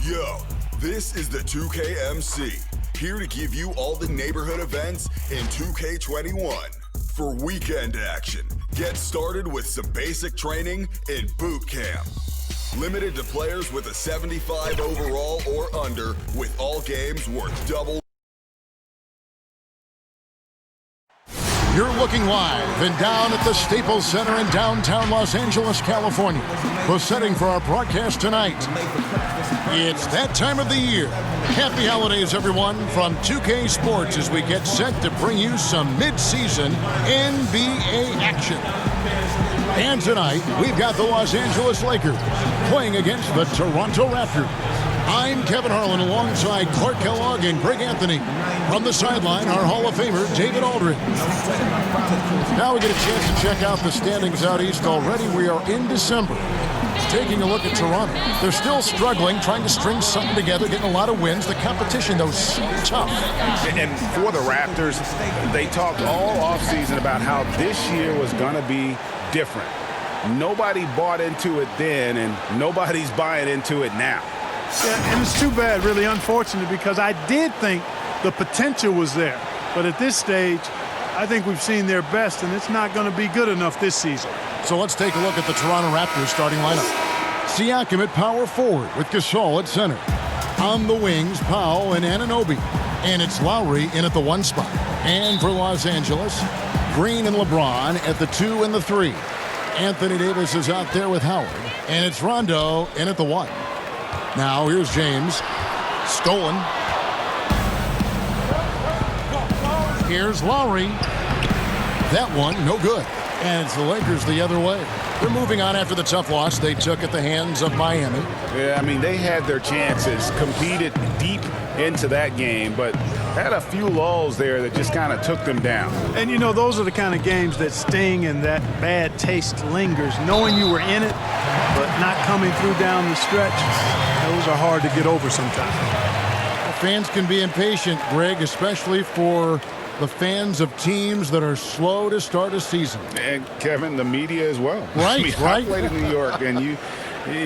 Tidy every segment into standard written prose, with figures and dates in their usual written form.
Yo, this is the 2K MC, here to give you all the neighborhood events in 2K21. For weekend action, get started with some basic training in boot camp. Limited to players with a 75 overall or under, with all games worth double. You're looking live and down at the Staples Center in downtown Los Angeles, California. The setting for our broadcast tonight. It's that time of the year. Happy holidays, everyone, from 2K Sports as we get set to bring you some mid-season NBA action. And tonight, we've got the Los Angeles Lakers playing against the Toronto Raptors. I'm Kevin Harlan alongside Clark Kellogg and Greg Anthony. From the sideline, our Hall of Famer, David Aldridge. Now we get a chance to check out the standings out east already. We are in December. Taking a look at Toronto. They're still struggling, trying to string something together, getting a lot of wins. The competition, though, is so tough. And for the Raptors, they talked all offseason about how this year was going to be different. Nobody bought into it then, and nobody's buying into it now. Yeah, and it's too bad, really unfortunate, because I did think the potential was there. But at this stage, I think we've seen their best, and it's not going to be good enough this season. So let's take a look at the Toronto Raptors starting lineup. Siakam at power forward with Gasol at center. On the wings, Powell and Anunoby. And it's Lowry in at the 1 spot. And for Los Angeles, Green and LeBron at the 2 and the 3. Anthony Davis is out there with Howard. And it's Rondo in at the 1. Now here's James. Stolen. Here's Lowry. That one, no good. And it's the Lakers the other way. They're moving on after the tough loss they took at the hands of Miami. Yeah, I mean, they had their chances, competed deep into that game, but had a few lulls there that just kind of took them down. And, you know, those are the kind of games that sting and that bad taste lingers. Knowing you were in it, but not coming through down the stretch, those are hard to get over sometimes. Fans can be impatient, Greg, especially for the fans of teams that are slow to start a season. And, Kevin, the media as well. Right, I mean, right. I played in New York, and you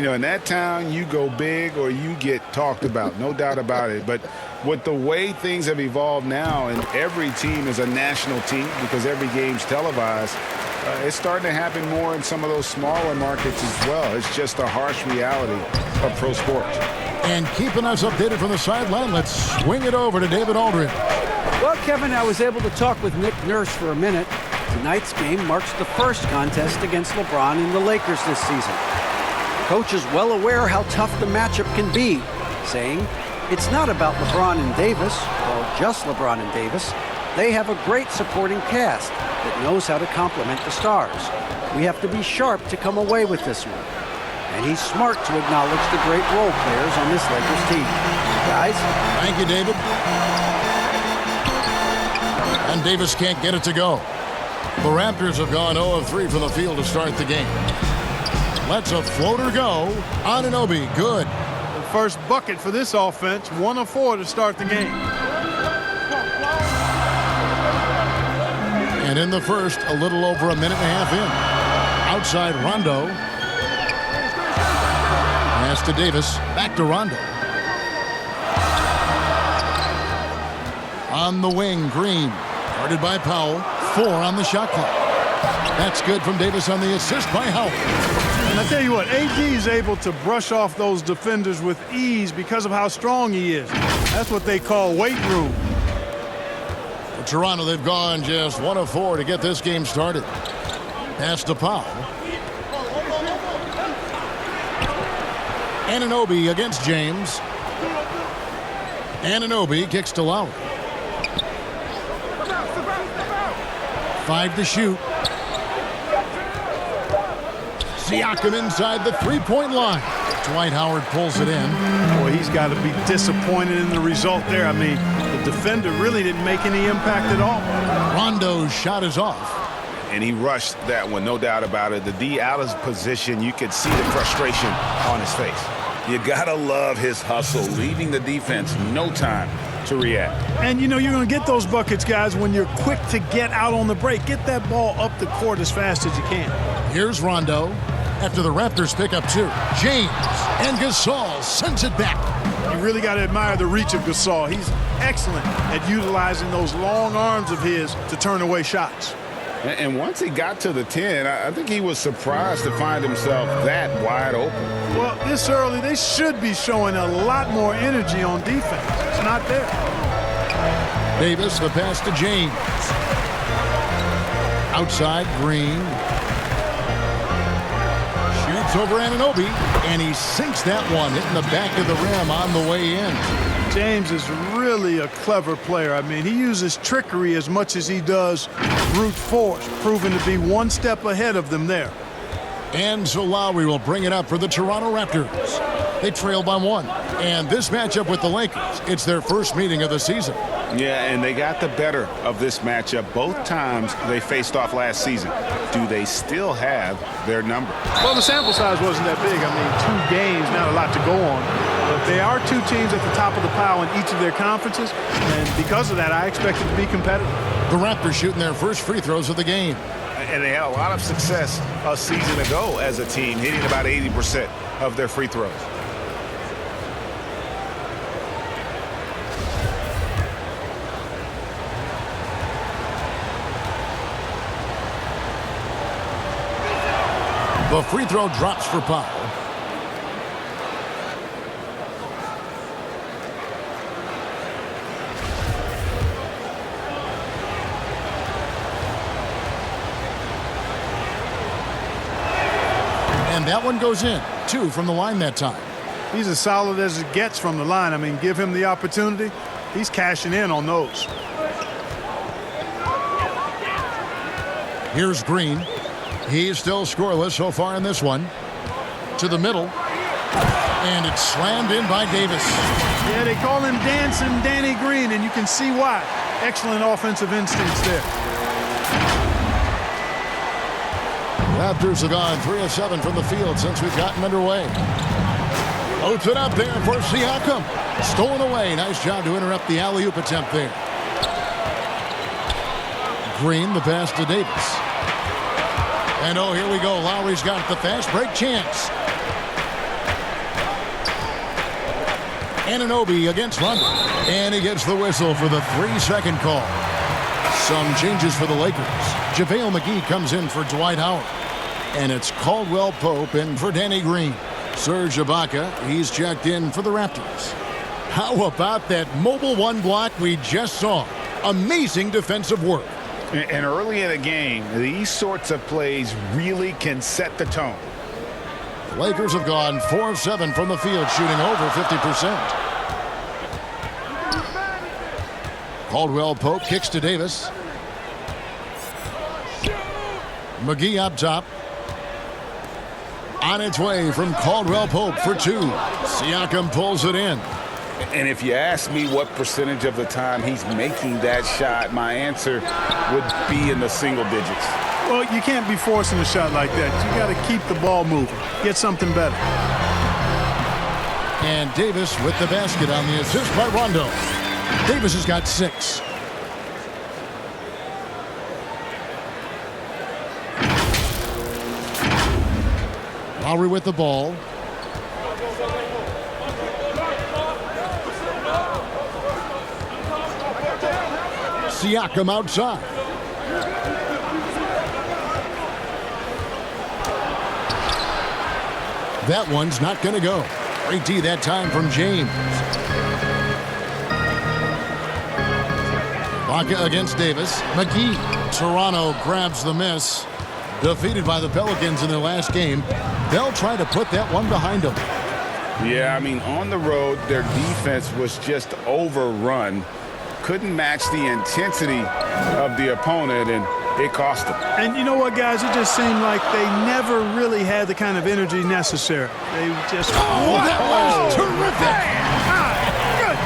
know, in that town, you go big or you get talked about, no doubt about it. But with the way things have evolved now, and every team is a national team because every game's televised, it's starting to happen more in some of those smaller markets as well. It's just a harsh reality of pro sports. And keeping us updated from the sideline, let's swing it over to David Aldridge. Well, Kevin, I was able to talk with Nick Nurse for a minute. Tonight's game marks the first contest against LeBron and the Lakers this season. The coach is well aware how tough the matchup can be, saying it's not about LeBron and Davis, or just LeBron and Davis. They have a great supporting cast that knows how to complement the stars. We have to be sharp to come away with this one. And he's smart to acknowledge the great role players on this Lakers team. Guys? Thank you, David. And Davis can't get it to go. The Raptors have gone 0 of 3 from the field to start the game. Lets a floater go. Anunoby, good. The first bucket for this offense, 1 of 4 to start the game. And in the first, a little over a minute and a half in. Outside Rondo. Pass to Davis. Back to Rondo. On the wing, Green. Guarded by Powell. 4 on the shot clock. That's good from Davis on the assist by Howard. And I tell you what, AD is able to brush off those defenders with ease because of how strong he is. That's what they call weight room. For Toronto, they've gone just 1 of 4 to get this game started. Pass to Powell. Anunoby against James. Anunoby kicks to Lowry. 5 to shoot. Siakam inside the three-point line. Dwight Howard pulls it in. Boy, he's got to be disappointed in the result there. I mean, the defender really didn't make any impact at all. Rondo's shot is off. And he rushed that one, no doubt about it. The D out of position, you could see the frustration on his face. You got to love his hustle, leaving the defense no time to react. And, you know, you're going to get those buckets, guys, when you're quick to get out on the break. Get that ball up the court as fast as you can. Here's Rondo. after the Raptors pick up 2. James and Gasol sends it back. You really got to admire the reach of Gasol. He's excellent at utilizing those long arms of his to turn away shots. And once he got to the 10, I think he was surprised to find himself that wide open. Well, this early, they should be showing a lot more energy on defense. It's not there. Davis, the pass to James. Outside, Green. Shoots over Anunoby, and he sinks that one, hitting the back of the rim on the way in. James is really a clever player. I mean, he uses trickery as much as he does brute force, proving to be one step ahead of them there. And so Lowry will bring it up for the Toronto Raptors. They trail by 1. And this matchup with the Lakers, it's their first meeting of the season. Yeah, and they got the better of this matchup both times they faced off last season. Do they still have their number? Well, the sample size wasn't that big. I mean, 2 games, not a lot to go on. But they are 2 teams at the top of the pile in each of their conferences. And because of that, I expect it to be competitive. The Raptors shooting their first free throws of the game. And they had a lot of success a season ago as a team, hitting about 80% of their free throws. The free throw drops for Powell. And that one goes in. 2 from the line that time. He's as solid as it gets from the line. I mean, give him the opportunity. He's cashing in on those. Here's Green. He's still scoreless so far in this one. To the middle. And it's slammed in by Davis. Yeah, they call him Dancing Danny Green, and you can see why. Excellent offensive instincts there. Raptors have gone 3 of 7 from the field since we've gotten underway. Loads it up there for Siakam. Stolen away. Nice job to interrupt the alley-oop attempt there. Green, the pass to Davis. And oh, here we go. Lowry's got the fast break chance. Anunoby against Rondo. And he gets the whistle for the 3-second call. Some changes for the Lakers. JaVale McGee comes in for Dwight Howard. And it's Caldwell Pope in for Danny Green. Serge Ibaka, he's checked in for the Raptors. How about that mobile 1 block we just saw? Amazing defensive work. And early in a game, these sorts of plays really can set the tone. The Lakers have gone 4 of 7 from the field, shooting over 50%. Caldwell Pope kicks to Davis. McGee up top. On its way from Caldwell Pope for 2. Siakam pulls it in. And if you ask me what percentage of the time he's making that shot, my answer would be in the single digits. Well, you can't be forcing a shot like that. You got to keep the ball moving. Get something better. And Davis with the basket on the assist by Rondo. Davis has got 6. Lowry with the ball. Siakam outside. That one's not going to go. Great D that time from James. Ibaka against Davis. McGee. Toronto grabs the miss. Defeated by the Pelicans in their last game. They'll try to put that one behind them. Yeah, I mean, on the road, their defense was just overrun. Couldn't match the intensity of the opponent, and it cost them. And you know what, guys? It just seemed like they never really had the kind of energy necessary. They just... that was terrific! Good.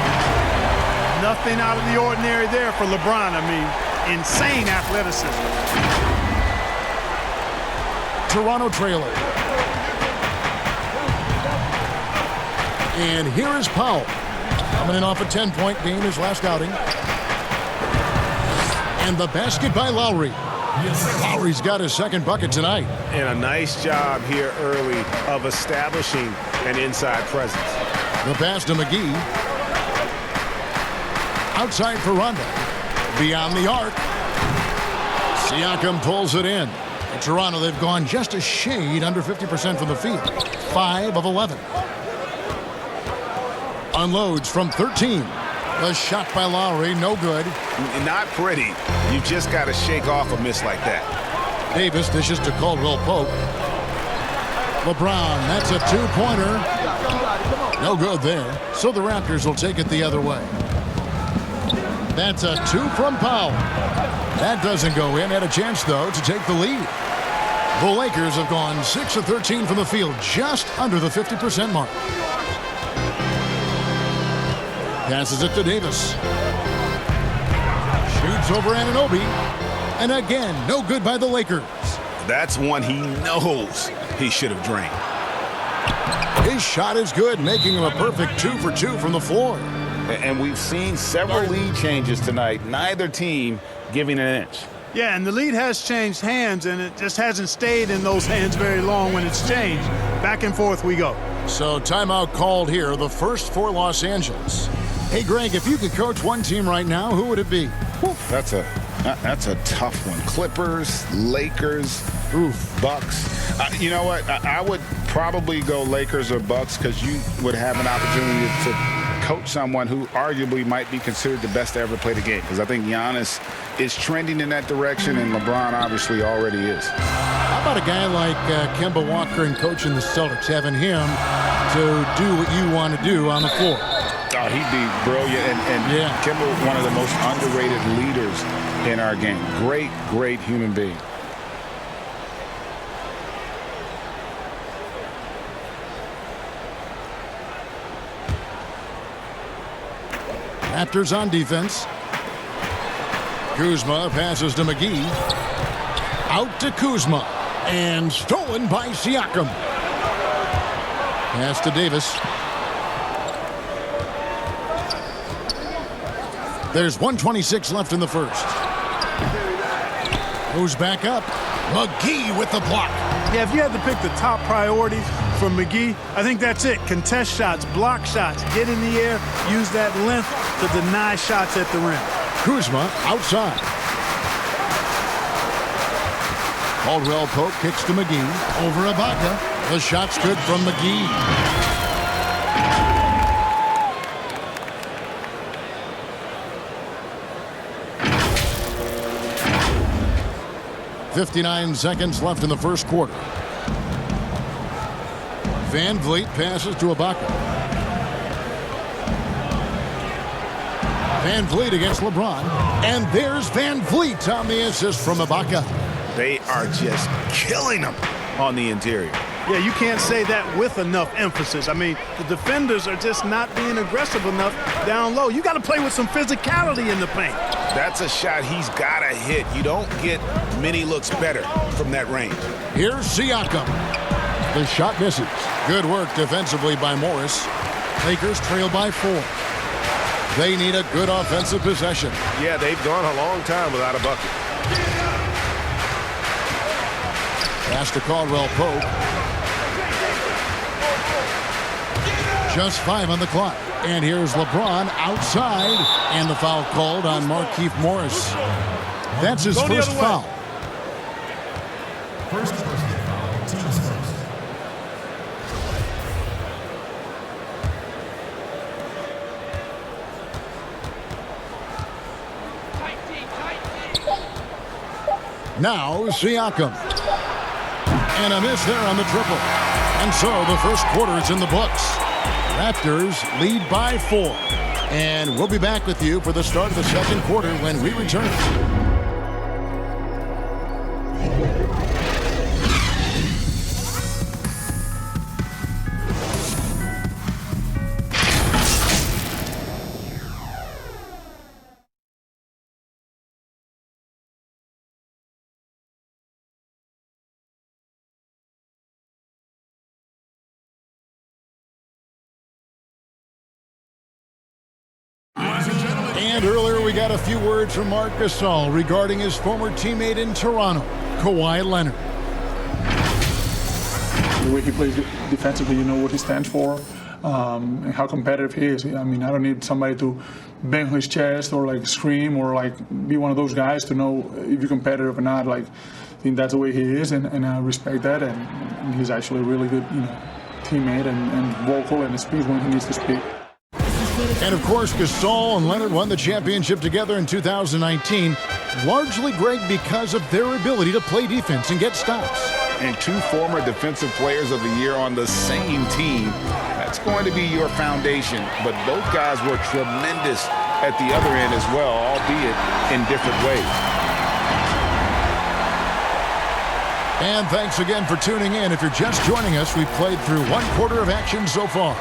Nothing out of the ordinary there for LeBron. I mean, insane athleticism. Toronto trailer. And here is Powell. Coming in off a 10-point game his last outing. And the basket by Lowry. Lowry's got his second bucket tonight. And a nice job here early of establishing an inside presence. The pass to McGee. Outside for Rondo. Beyond the arc. Siakam pulls it in. In Toronto, they've gone just a shade under 50% from the field. 5 of 11. Unloads from 13. The shot by Lowry, no good. Not pretty. You just got to shake off a miss like that. Davis dishes to Caldwell Pope. LeBron, that's a two-pointer. No good there. So the Raptors will take it the other way. That's a 2 from Powell. That doesn't go in. Had a chance, though, to take the lead. The Lakers have gone 6 of 13 from the field, just under the 50% mark. Passes it to Davis. Shoots over Anunoby. And again, no good by the Lakers. That's one he knows he should have drained. His shot is good, making him a perfect 2 for 2 from the floor. And we've seen several lead changes tonight. Neither team giving an inch. Yeah, and the lead has changed hands, and it just hasn't stayed in those hands very long when it's changed. Back and forth we go. So timeout called here, the first for Los Angeles. Hey, Greg, if you could coach one team right now, who would it be? That's a tough one. Clippers, Lakers, Bucks. You know what? I would probably go Lakers or Bucks because you would have an opportunity to coach someone who arguably might be considered the best to ever play the game, because I think Giannis is trending in that direction, and LeBron obviously already is. How about a guy like Kemba Walker and coaching the Celtics, having him to do what you want to do on the floor? Oh, he'd be brilliant, and yeah. Kemba, one of the most underrated leaders in our game. Great human being. Raptors on defense. Kuzma passes to McGee. Out to Kuzma. And stolen by Siakam. Pass to Davis. There's 1:26 left in the first. Goes back up. McGee with the block. Yeah, if you had to pick the top priorities for McGee, I think that's it. Contest shots, block shots, get in the air, use that length to deny shots at the rim. Kuzma outside. Caldwell Pope kicks to McGee. Over Ibaka. The shot's good from McGee. .59 seconds left in the first quarter. Van Vliet passes to Ibaka. Van Vliet against LeBron. And there's Van Vliet on the assist from Ibaka. They are just killing them on the interior. Yeah, you can't say that with enough emphasis. I mean, the defenders are just not being aggressive enough down low. You got to play with some physicality in the paint. That's a shot he's got to hit. You don't get many looks better from that range. Here's Siakam. The shot misses. Good work defensively by Morris. Lakers trail by 4. They need a good offensive possession. Yeah, they've gone a long time without a bucket. Pass to Caldwell Pope. Just 5 on the clock. And here's LeBron outside. And the foul called on Markieff Morris. That's his first foul. First personal foul, team's first. Now Siakam. And a miss there on the triple. And so the first quarter is in the books. Raptors lead by 4. And we'll be back with you for the start of the second quarter when we return. Ladies and gentlemen, And earlier we got a few words from Marc Gasol regarding his former teammate in Toronto, Kawhi Leonard. The way he plays defensively, you know what he stands for, and how competitive he is. I mean, I don't need somebody to bang his chest or like scream or like be one of those guys to know if you're competitive or not. Like, I think that's the way he is, and I respect that. And he's actually a really good, teammate and vocal and speaks when he needs to speak. And of course, Gasol and Leonard won the championship together in 2019, largely, Greg, because of their ability to play defense and get stops. And 2 former Defensive Players of the Year on the same team. That's going to be your foundation. But both guys were tremendous at the other end as well, albeit in different ways. And thanks again for tuning in. If you're just joining us, we've played through 1/4 of action so far.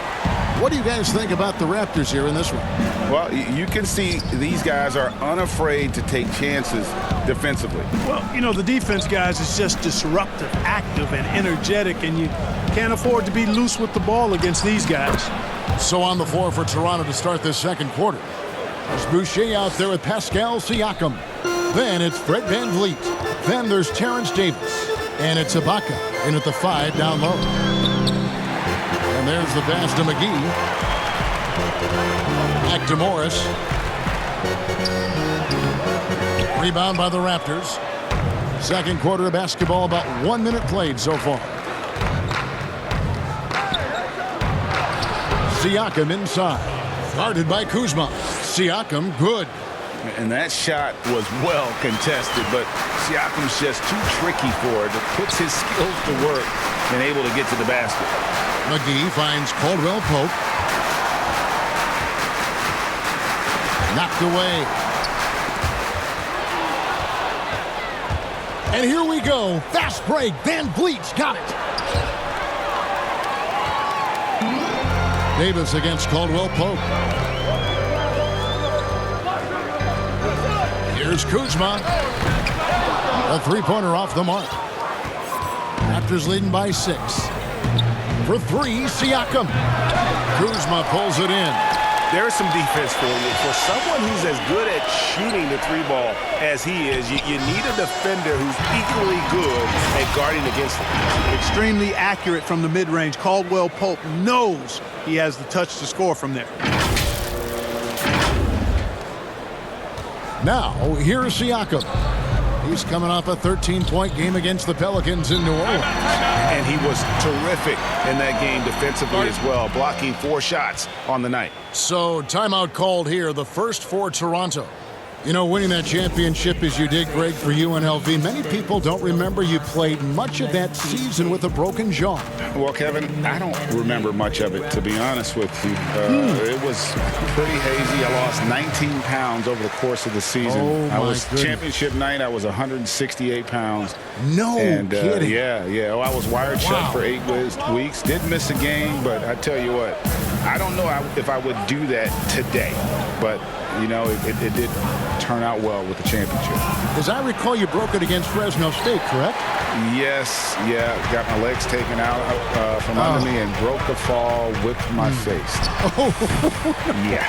What do you guys think about the Raptors here in this one? Well, you can see these guys are unafraid to take chances defensively. Well, the defense, guys, is just disruptive, active, and energetic, and you can't afford to be loose with the ball against these guys. So on the floor for Toronto to start this second quarter. There's Boucher out there with Pascal Siakam. Then it's Fred VanVleet. Then there's Terrence Davis. And it's Ibaka in at the 5 down low. And there's the pass to McGee. Back to Morris. Rebound by the Raptors. Second quarter of basketball, about 1 minute played so far. Siakam inside. Guarded by Kuzma. Siakam good. And that shot was well contested, but Siakam's just too tricky for it. It puts his skills to work and able to get to the basket. McGee finds Caldwell Pope. Knocked away. And here we go. Fast break. VanVleet's got it. Davis against Caldwell Pope. Here's Kuzma. A three-pointer off the mark. Raptors leading by 6. For 3, Siakam. Kuzma pulls it in. There's some defense for you. For someone who's as good at shooting the 3-ball as he is, you need a defender who's equally good at guarding against him. Extremely accurate from the mid-range. Caldwell Pope knows he has the touch to score from there. Now, here's Siakam. He's coming off a 13-point game against the Pelicans in New Orleans. And he was terrific in that game defensively as well, blocking 4 shots on the night. So, timeout called here, the first for Toronto. Winning that championship as you did, Greg, for UNLV, many people don't remember you played much of that season with a broken jaw. Well, Kevin, I don't remember much of it, to be honest with you. It was pretty hazy. I lost 19 pounds over the course of the season. Oh, I was goodness. championship night. I was 168 pounds. No kidding. Yeah. Oh, I was wired shut for 8 weeks. Didn't miss a game, but I tell you what, I don't know if I would do that today. But, it did turn out well with the championship. As I recall, you broke it against Fresno State, correct? Yes, got my legs taken out from under me and broke the fall with my face. Yeah.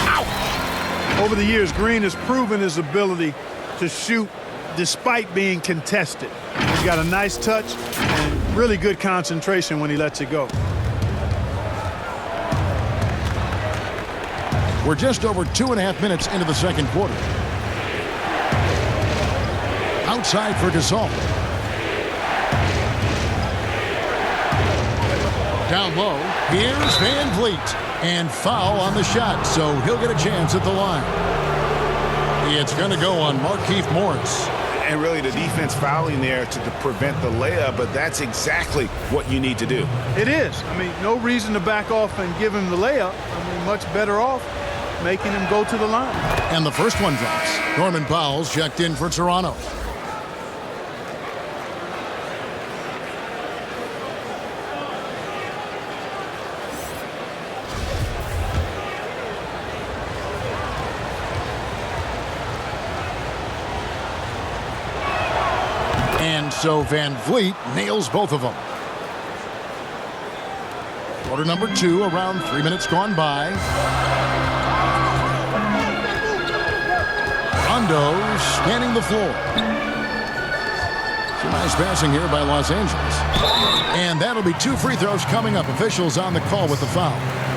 Ouch! Over the years, Green has proven his ability to shoot despite being contested. He's got a nice touch and really good concentration when he lets it go. We're just over 2.5 minutes into the second quarter. Outside for Gasol. Down low, here's VanVleet. And foul on the shot, so he'll get a chance at the line. It's going to go on Markieff Morris. And really the defense fouling there to prevent the layup, but that's exactly what you need to do. It is. No reason to back off and give him the layup. Much better off making him go to the line. And the first one drops. Norman Powell's checked in for Toronto. And so VanVleet nails both of them. Quarter number 2, around 3 minutes gone by. Rondo scanning the floor. Some nice passing here by Los Angeles. And that'll be 2 free throws coming up. Officials on the call with the foul.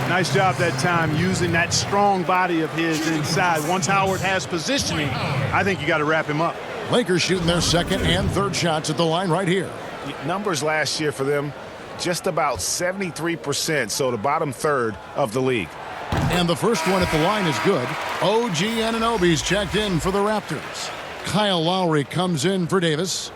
Nice job that time using that strong body of his inside. Once Howard has positioning, I think you got to wrap him up. Lakers shooting their second and third shots at the line right here. Numbers last year for them, just about 73%, so the bottom third of the league. And the first one at the line is good. OG Anunoby's checked in for the Raptors. Kyle Lowry comes in for Davis.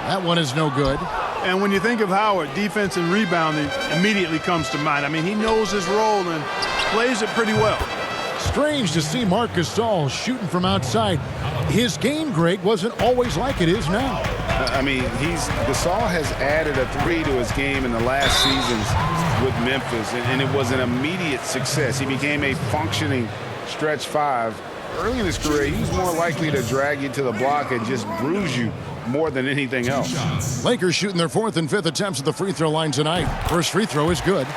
That one is no good. And when you think of Howard, defense and rebounding immediately comes to mind. I mean, he knows his role and plays it pretty well. Strange to see Marc Gasol shooting from outside. His game, Greg, wasn't always like it is now. I mean, Gasol has added a 3 to his game in the last seasons with Memphis, and it was an immediate success. He became a functioning stretch 5. Early in his career, he was more likely to drag you to the block and just bruise you more than anything else. Lakers shooting their 4th and 5th attempts at the free throw line tonight. First free throw is good.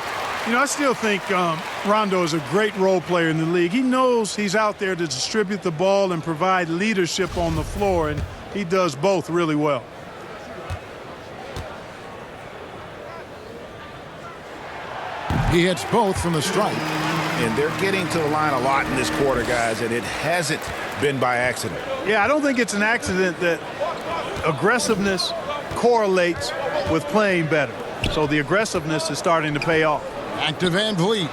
You know, I still think Rondo is a great role player in the league. He knows he's out there to distribute the ball and provide leadership on the floor, and he does both really well. He hits both from the stripe. And they're getting to the line a lot in this quarter, guys, and it hasn't been by accident. Yeah, I don't think it's an accident that aggressiveness correlates with playing better. So the aggressiveness is starting to pay off. Back to Van Vliet.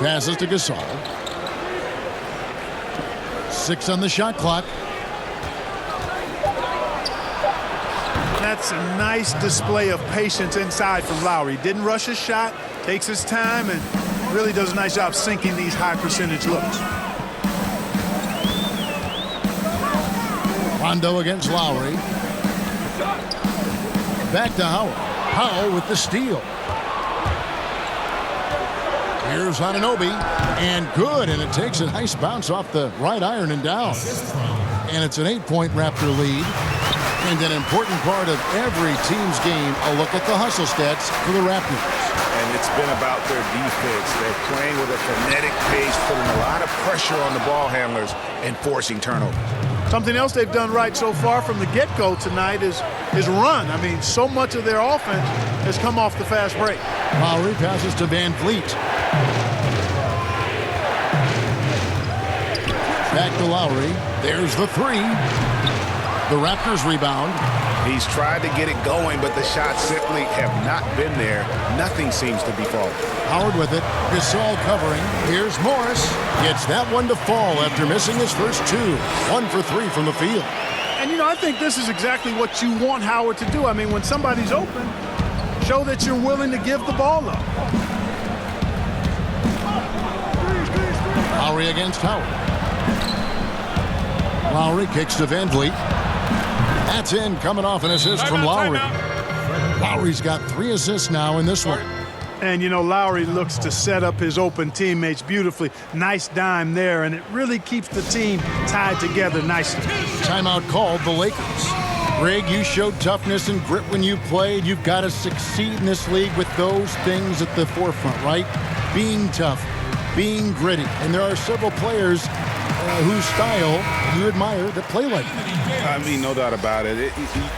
Passes to Gasol. 6 on the shot clock. That's a nice display of patience inside from Lowry. Didn't rush his shot, takes his time, and really does a nice job sinking these high percentage looks. Rondo against Lowry. Back to Howard. Powell with the steal. Here's Anunoby, and good, and it takes a nice bounce off the right iron and down. And it's an 8-point Raptor lead. And an important part of every team's game, a look at the hustle stats for the Raptors. And it's been about their defense. They're playing with a frenetic pace, putting a lot of pressure on the ball handlers and forcing turnovers. Something else they've done right so far from the get-go tonight is run. I mean, so much of their offense has come off the fast break. Lowry passes to Van Vliet. Back to Lowry. There's the 3. The Raptors rebound. He's tried to get it going, but the shots simply have not been there. Nothing seems to be falling. Howard with it. Gasol covering. Here's Morris. Gets that one to fall after missing his first 2. 1 for 3 from the field. And, you know, I think this is exactly what you want Howard to do. I mean, when somebody's open, show that you're willing to give the ball up. Lowry against Howard. Lowry kicks to Van Vliet. That's in, coming off an assist from Lowry. Lowry's got 3 assists now in this one. And, you know, Lowry looks to set up his open teammates beautifully. Nice dime there, and it really keeps the team tied together nicely. Timeout called the Lakers. Greg, you showed toughness and grit when you played. You've got to succeed in this league with those things at the forefront, right? Being tough, being gritty. And there are several players whose style you admire that play like that. I mean, no doubt about it.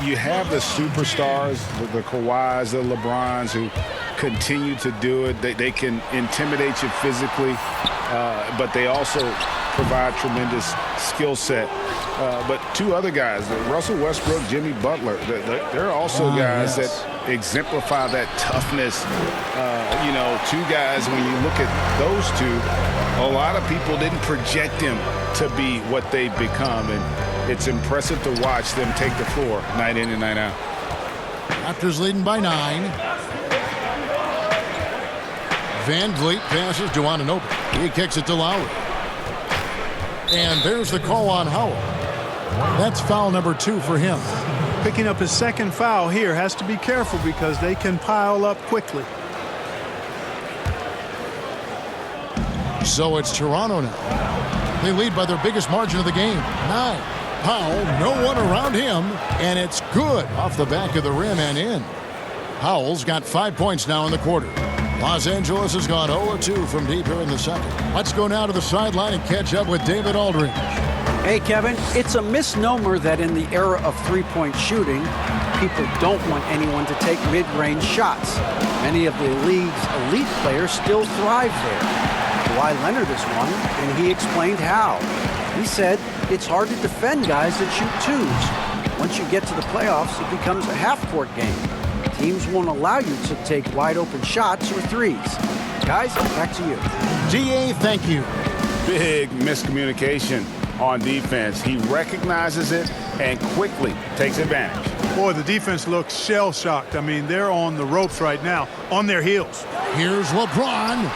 You have the superstars, the Kawhis, the LeBrons, who continue to do it. They can intimidate you physically, but they also provide tremendous skill set. But 2 other guys, Russell Westbrook, Jimmy Butler, they're also guys that exemplify that toughness. You know, 2 guys, when you look at those 2, a lot of people didn't project them to be what they've become. And it's impressive to watch them take the floor night in and night out. Raptors leading by 9. Van Vliet passes to Anunoby. He kicks it to Lowry. And there's the call on Howard. That's foul number 2 for him. Picking up his 2nd foul here. Has to be careful because they can pile up quickly. So it's Toronto now. They lead by their biggest margin of the game, 9. Powell, no one around him, and it's good off the back of the rim and in. Powell's got 5 points now in the quarter. Los Angeles has gone 0-2 from deep here in the second. Let's go now to the sideline and catch up with David Aldridge. Hey, Kevin, it's a misnomer that in the era of three-point shooting, people don't want anyone to take mid-range shots. Many of the league's elite players still thrive there. Kawhi Leonard is one, and he explained how. He said it's hard to defend guys that shoot twos. Once you get to the playoffs, it becomes a half-court game. Teams won't allow you to take wide-open shots or threes. Guys, back to you. DA, thank you. Big miscommunication on defense. He recognizes it and quickly takes advantage. Boy, the defense looks shell-shocked. I mean, they're on the ropes right now, on their heels. Here's LeBron.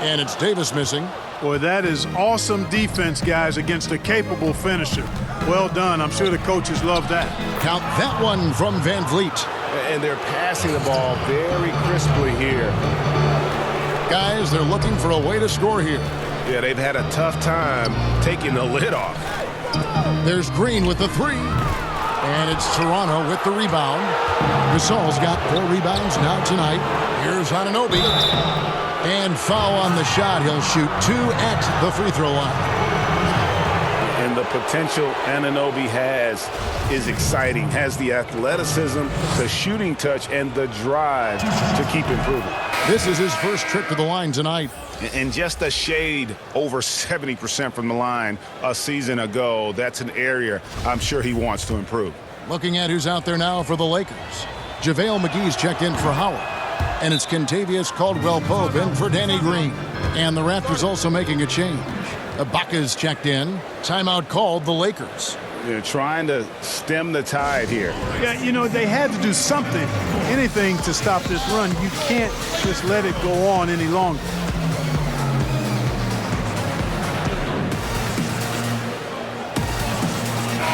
And it's Davis missing. Boy, that is awesome defense, guys, against a capable finisher. Well done. I'm sure the coaches love that. Count that one from Van Vliet. And they're passing the ball very crisply here. Guys, they're looking for a way to score here. Yeah, they've had a tough time taking the lid off. There's Green with the three. And it's Toronto with the rebound. Gasol's got 4 rebounds now tonight. Here's Anunoby. And foul on the shot. He'll shoot 2 at the free throw line. And the potential Anunoby has is exciting. Has the athleticism, the shooting touch, and the drive to keep improving. This is his first trip to the line tonight. And just a shade over 70% from the line a season ago. That's an area I'm sure he wants to improve. Looking at who's out there now for the Lakers. JaVale McGee's checked in for Howard. And it's Kentavious Caldwell-Pope in for Danny Green. And the Raptors also making a change. Ibaka's checked in. Timeout called the Lakers. They're trying to stem the tide here. Yeah, you know, they had to do something, anything to stop this run. You can't just let it go on any longer.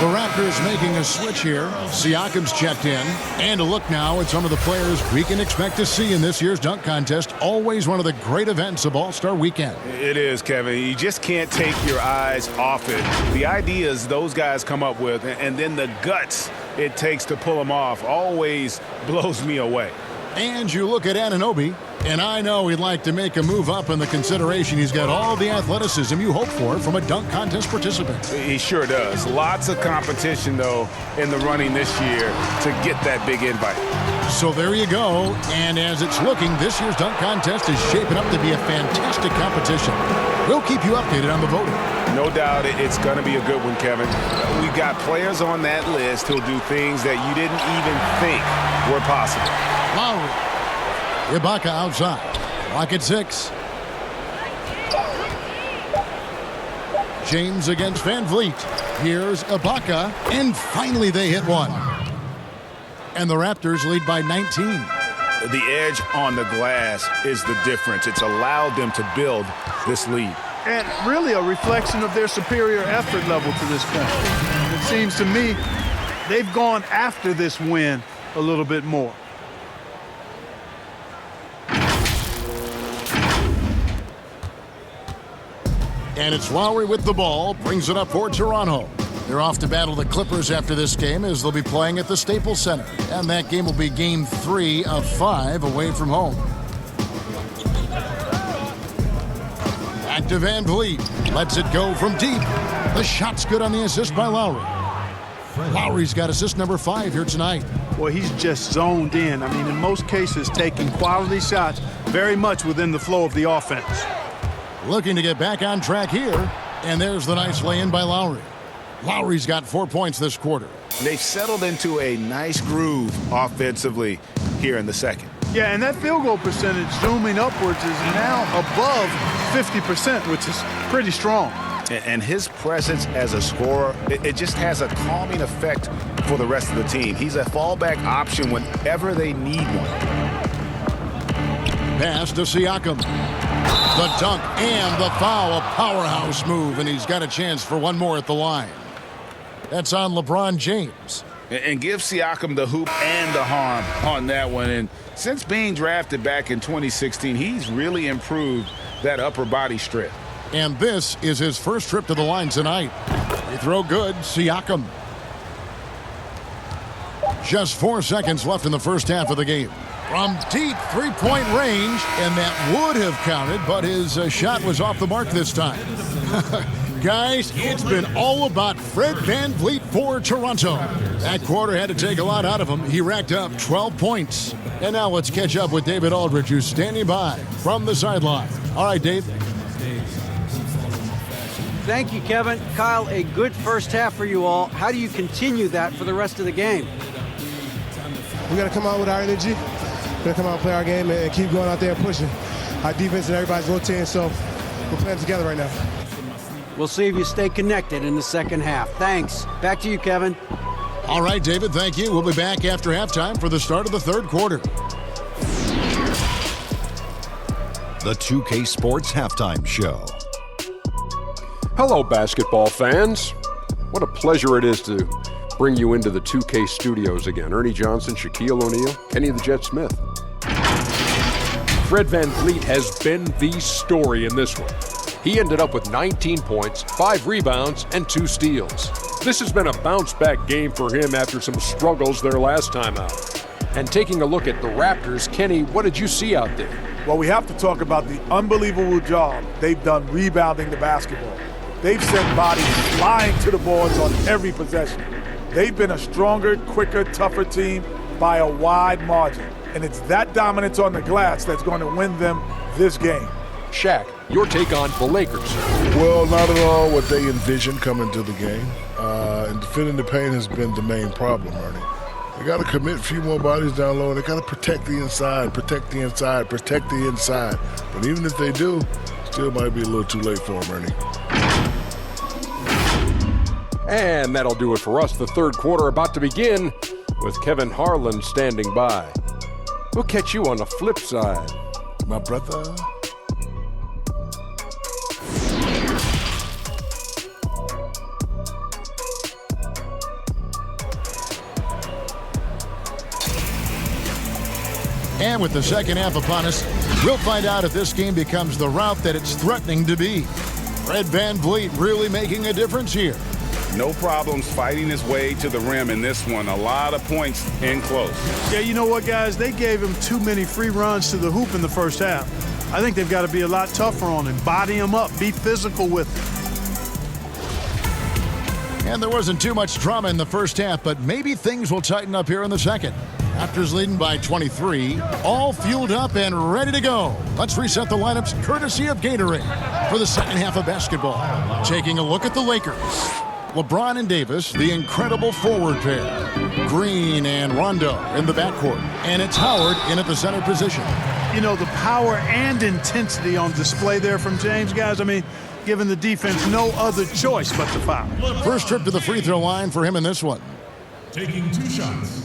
The Raptors making a switch here. Siakam's checked in. And a look now at some of the players we can expect to see in this year's dunk contest. Always one of the great events of All-Star Weekend. It is, Kevin. You just can't take your eyes off it. The ideas those guys come up with and then the guts it takes to pull them off always blows me away. And you look at Anunoby, and I know he'd like to make a move up in the consideration. He's got all the athleticism you hope for from a dunk contest participant. He sure does. Lots of competition, though, in the running this year to get that big invite. So there you go. And as it's looking, this year's dunk contest is shaping up to be a fantastic competition. We'll keep you updated on the voting. No doubt it's going to be a good one, Kevin. We got players on that list who'll do things that you didn't even think were possible. Lowry. Ibaka outside. Clock at 6. James against Van Vliet. Here's Ibaka. And finally they hit one. And the Raptors lead by 19. The edge on the glass is the difference. It's allowed them to build this lead. And really a reflection of their superior effort level to this point. It seems to me they've gone after this win a little bit more. And it's Lowry with the ball, brings it up for Toronto. They're off to battle the Clippers after this game as they'll be playing at the Staples Center. And that game will be game 3 of 5 away from home. Back to Van Vliet. Lets it go from deep. The shot's good on the assist by Lowry. Lowry's got assist number 5 here tonight. Well, he's just zoned in. I mean, in most cases, taking quality shots very much within the flow of the offense. Looking to get back on track here. And there's the nice lay-in by Lowry. Lowry's got 4 points this quarter. They've settled into a nice groove offensively here in the second. Yeah, and that field goal percentage zooming upwards is now above 50%, which is pretty strong. And his presence as a scorer, it just has a calming effect for the rest of the team. He's a fallback option whenever they need one. Pass to Siakam. The dunk and the foul, a powerhouse move, and he's got a chance for one more at the line. That's on LeBron James. And give Siakam the hoop and the harm on that one. And since being drafted back in 2016, he's really improved that upper body strength. And this is his first trip to the line tonight. Free throw good. Siakam. Just 4 seconds left in the first half of the game. From deep three-point range, and that would have counted, but his shot was off the mark this time. Guys, it's been all about Fred VanVleet for Toronto. That quarter had to take a lot out of him. He racked up 12 points. And now let's catch up with David Aldridge, who's standing by from the sideline. All right, Dave. Thank you, Kevin. Kyle, a good first half for you all. How do you continue that for the rest of the game? We got to come out with our energy. We got to come out and play our game and keep going out there and pushing. Our defense and everybody's rotating, so we're playing together right now. We'll see if you stay connected in the second half. Thanks. Back to you, Kevin. All right, David, thank you. We'll be back after halftime for the start of the third quarter. The 2K Sports Halftime Show. Hello, basketball fans. What a pleasure it is to bring you into the 2K studios again. Ernie Johnson, Shaquille O'Neal, Kenny the Jet Smith. Fred VanVleet has been the story in this one. He ended up with 19 points, 5 rebounds, and 2 steals. This has been a bounce-back game for him after some struggles their last time out. And taking a look at the Raptors, Kenny, what did you see out there? Well, we have to talk about the unbelievable job they've done rebounding the basketball. They've sent bodies flying to the boards on every possession. They've been a stronger, quicker, tougher team by a wide margin. And it's that dominance on the glass that's going to win them this game. Shaq, your take on the Lakers. Well, not at all what they envisioned coming to the game. And defending the paint has been the main problem, Ernie. They got to commit a few more bodies down low. They got to protect the inside, protect the inside, protect the inside. But even if they do, still might be a little too late for them, Ernie. And that'll do it for us. The third quarter about to begin with Kevin Harlan standing by. We'll catch you on the flip side. My brother. And with the second half upon us, we'll find out if this game becomes the rout that it's threatening to be. Fred VanVleet really making a difference here. No problems fighting his way to the rim in this one. A lot of points in close. Yeah, you know what, guys? They gave him too many free runs to the hoop in the first half. I think they've got to be a lot tougher on him. Body him up. Be physical with him. And there wasn't too much drama in the first half, but maybe things will tighten up here in the second. Raptors leading by 23, all fueled up and ready to go. Let's reset the lineups courtesy of Gatorade for the second half of basketball. Taking a look at the Lakers. LeBron and Davis, the incredible forward pair. Green and Rondo in the backcourt. And it's Howard in at the center position. You know, the power and intensity on display there from James, guys. I mean, giving the defense no other choice but to foul. First trip to the free throw line for him in this one. Taking 2 shots.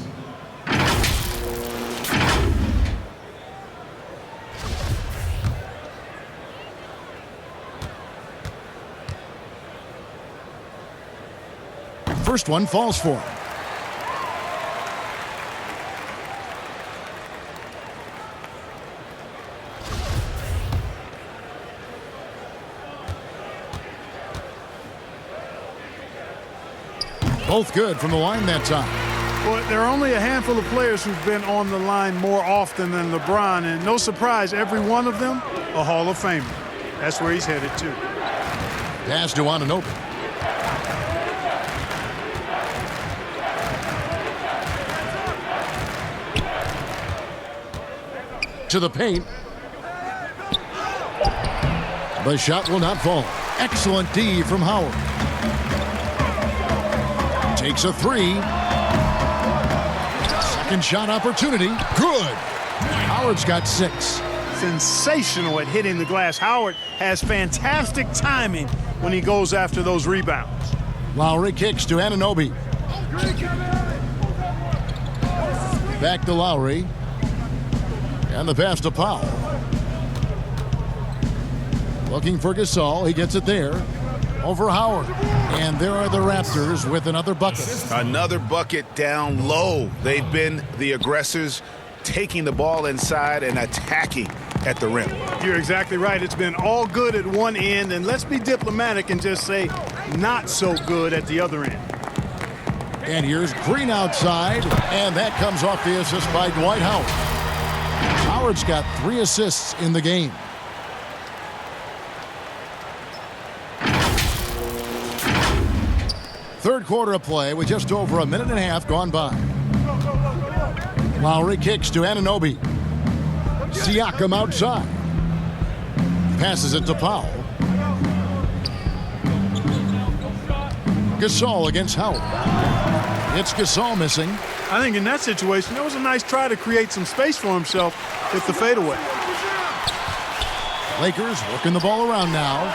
First one falls for him. Both good from the line that time. Well, there are only a handful of players who've been on the line more often than LeBron, and no surprise, every one of them a Hall of Famer. That's where he's headed to. Pass to Anunoby. To the paint. The shot will not fall. Excellent D from Howard. Takes a 3. Second shot opportunity. Good. Howard's got 6. Sensational at hitting the glass. Howard has fantastic timing when he goes after those rebounds. Lowry kicks to Anunoby. Back to Lowry. And the pass to Powell. Looking for Gasol. He gets it there. Over Howard. And there are the Raptors with another bucket. Another bucket down low. They've been the aggressors, taking the ball inside and attacking at the rim. You're exactly right. It's been all good at one end. And let's be diplomatic and just say not so good at the other end. And here's Green outside, and that comes off the assist by Dwight Howard. Howard's got 3 assists in the game. Third quarter of play with just over a minute and a half gone by. Lowry kicks to Anunoby. Siakam outside. Passes it to Powell. Gasol against Howard. It's Gasol missing. I think in that situation, that was a nice try to create some space for himself with the fadeaway. Lakers working the ball around now.